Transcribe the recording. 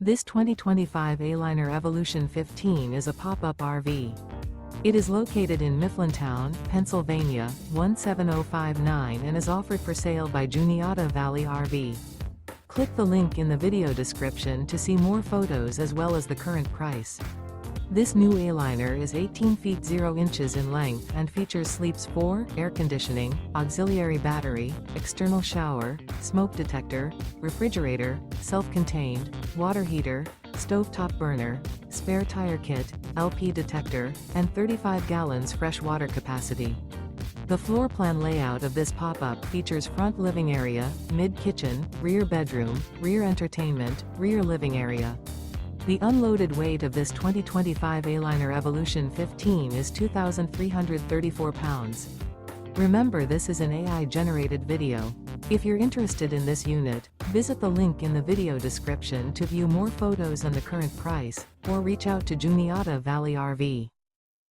This 2025 Aliner Evolution 15 is a pop-up RV. It is located in Mifflintown, Pennsylvania, 17059 and is offered for sale by Juniata Valley RV. Click the link in the video description to see more photos as well as the current price. This new Aliner is 18 feet 0 inches in length and features sleeps 4, air conditioning, auxiliary battery, external shower, smoke detector, refrigerator, self-contained, water heater, stovetop burner, spare tire kit, LP detector, and 35 gallons fresh water capacity. The floor plan layout of this pop-up features front living area, mid-kitchen, rear bedroom, rear entertainment, rear living area. The unloaded weight of this 2025 Aliner Evolution 15 is 2,334 pounds. Remember, this is an AI-generated video. If you're interested in this unit, visit the link in the video description to view more photos and the current price, or reach out to Juniata Valley RV.